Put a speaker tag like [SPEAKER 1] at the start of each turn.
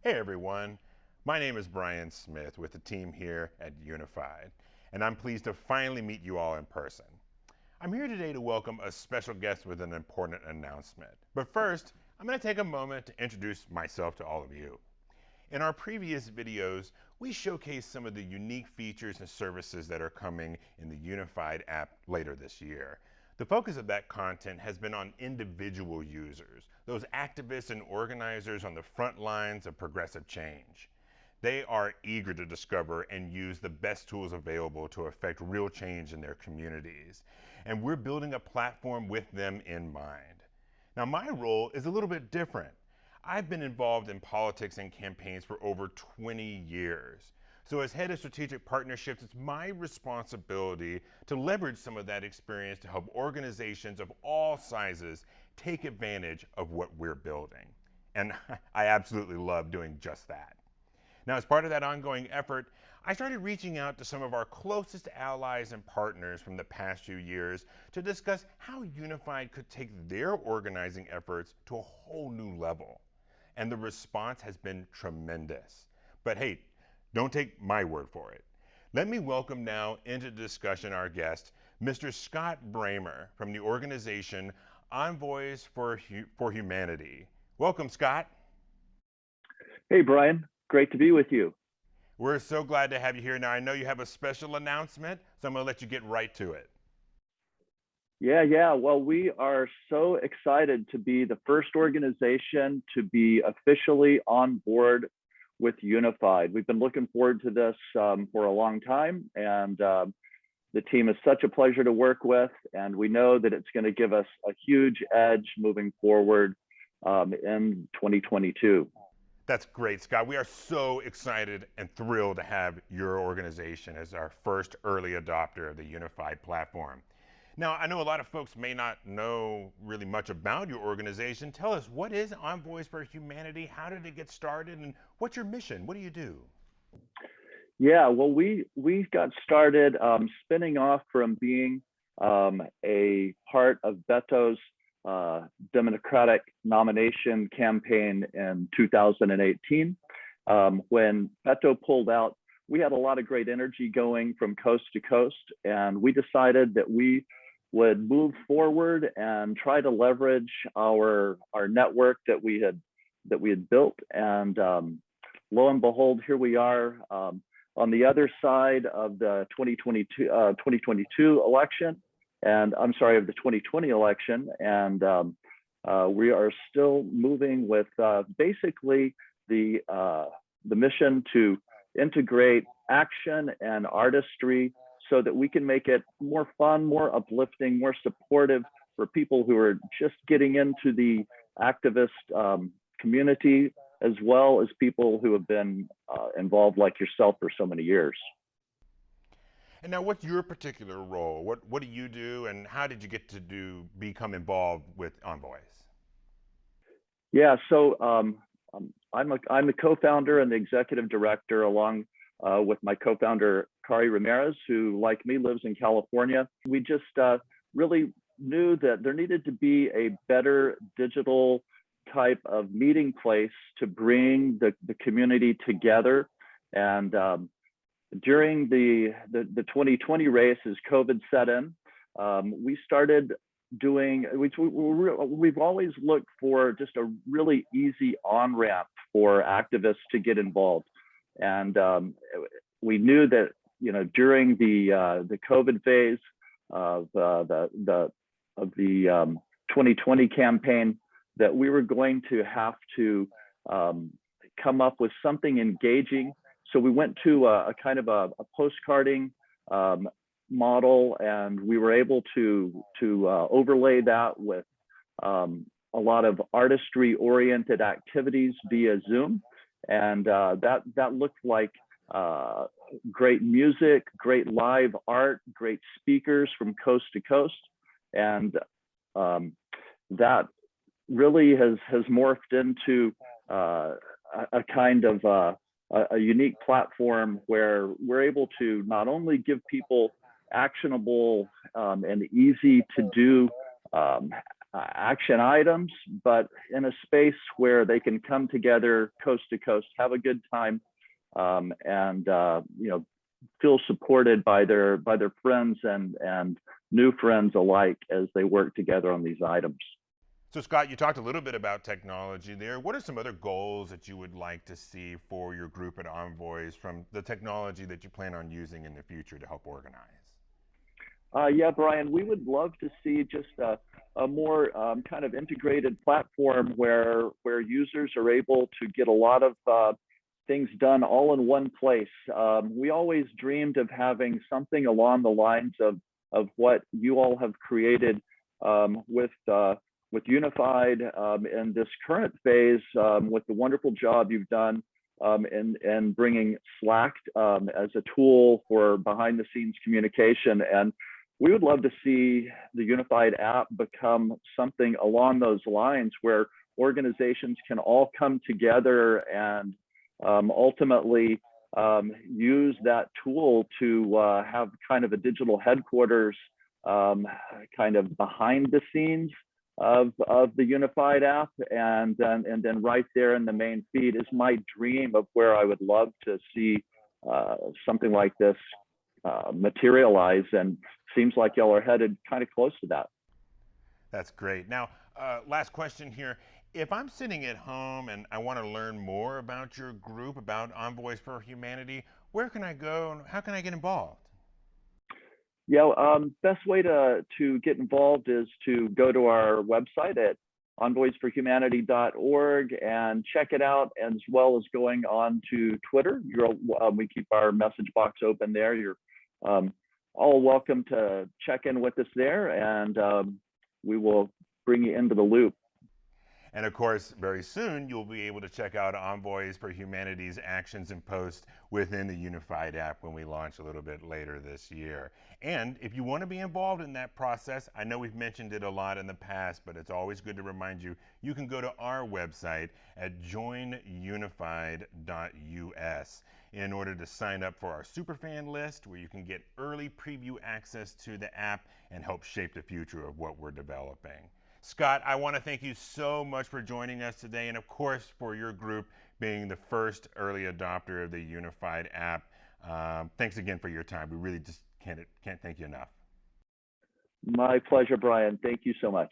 [SPEAKER 1] Hey everyone, my name is Brian Smith with the team here at Unified, and I'm pleased to finally meet you all in person. I'm here today to welcome a special guest with an important announcement. But first, I'm going to take a moment to introduce myself to all of you. In our previous videos, we showcased some of the unique features and services that are coming in the Unified app later this year. The focus of that content has been on individual users, those activists and organizers on the front lines of progressive change. They are eager to discover and use the best tools available to affect real change in their communities. And we're building a platform with them in mind. Now, my role is a little bit different. I've been involved in politics and campaigns for over 20 years. So, as head of strategic partnerships, it's my responsibility to leverage some of that experience to help organizations of all sizes take advantage of what we're building. And I absolutely love doing just that. Now, as part of that ongoing effort, I started reaching out to some of our closest allies and partners from the past few years to discuss how Unified could take their organizing efforts to a whole new level. And the response has been tremendous. But hey, don't take my word for it. Let me welcome now into discussion our guest, Mr. Scott Braymer from the organization Envoys for Humanity. Welcome, Scott.
[SPEAKER 2] Hey, Brian. Great to be with you.
[SPEAKER 1] We're so glad to have you here. Now, I know you have a special announcement, so I'm going to let you get right to it.
[SPEAKER 2] Yeah. Well, we are so excited to be the first organization to be officially on board with Unified. We've been looking forward to this for a long time, and the team is such a pleasure to work with, and we know that it's going to give us a huge edge moving forward in 2022.
[SPEAKER 1] That's great, Scott. We are so excited and thrilled to have your organization as our first early adopter of the Unified platform. Now, I know a lot of folks may not know really much about your organization. Tell us, what is Envoys for Humanity? How did it get started? And what's your mission? What do you do?
[SPEAKER 2] Yeah, well, we got started spinning off from being a part of Beto's Democratic nomination campaign in 2018. When Beto pulled out, we had a lot of great energy going from coast to coast, and we decided that we would move forward and try to leverage our network that we had built. And lo and behold, here we are on the other side of the 2022 election, and I'm sorry, of the 2020 election, and we are still moving with basically the mission to integrate action and artistry so that we can make it more fun, more uplifting, more supportive for people who are just getting into the activist community, as well as people who have been involved like yourself for so many years.
[SPEAKER 1] And now, what's your particular role? What do you do, and how did you get to become involved with Envoys?
[SPEAKER 2] Yeah, so I'm the co-founder and the executive director, along with my co-founder Kari Ramirez, who, like me, lives in California. We just really knew that there needed to be a better digital type of meeting place to bring the community together. And during the 2020 race, as COVID set in, we started doing, we've always looked for just a really easy on-ramp for activists to get involved. And we knew that, during the COVID phase of the 2020 campaign, that we were going to have to come up with something engaging. So we went to a kind of a postcarding model, and we were able to overlay that with a lot of artistry-oriented activities via Zoom, and that looked like great music, great live art, great speakers from coast to coast, and that really has morphed into a kind of a unique platform where we're able to not only give people actionable and easy to do action items, but in a space where they can come together coast to coast, have a good time, and feel supported by their friends and new friends alike as they work together on these items.
[SPEAKER 1] So, Scott, you talked a little bit about technology there. What are some other goals that you would like to see for your group at Envoys from the technology that you plan on using in the future to help organize?
[SPEAKER 2] Yeah, Brian, we would love to see just a more kind of integrated platform where users are able to get a lot of things done all in one place. We always dreamed of having something along the lines of what you all have created with Unified in this current phase, with the wonderful job you've done in bringing Slack as a tool for behind the scenes communication. And we would love to see the Unified app become something along those lines where organizations can all come together and ultimately use that tool to have kind of a digital headquarters kind of behind the scenes of the Unified app, and then right there in the main feed is my dream of where I would love to see something like this materialize, and seems like y'all are headed kind of close to that.
[SPEAKER 1] That's great. Now, last question here. If I'm sitting at home and I want to learn more about your group, about Envoys for Humanity, where can I go and how can I get involved?
[SPEAKER 2] Yeah, best way to get involved is to go to our website at envoysforhumanity.org and check it out, as well as going on to Twitter. We keep our message box open there. You're all welcome to check in with us there, and we will bring you into the loop.
[SPEAKER 1] And of course, very soon you'll be able to check out Envoys for Humanity's actions and posts within the Unified app when we launch a little bit later this year. And if you want to be involved in that process, I know we've mentioned it a lot in the past, but it's always good to remind you, you can go to our website at joinunified.us in order to sign up for our superfan list, where you can get early preview access to the app and help shape the future of what we're developing. Scott, I want to thank you so much for joining us today, and of course for your group being the first early adopter of the Unified app. Thanks again for your time. We really just can't thank you enough.
[SPEAKER 2] My pleasure, Brian. Thank you so much.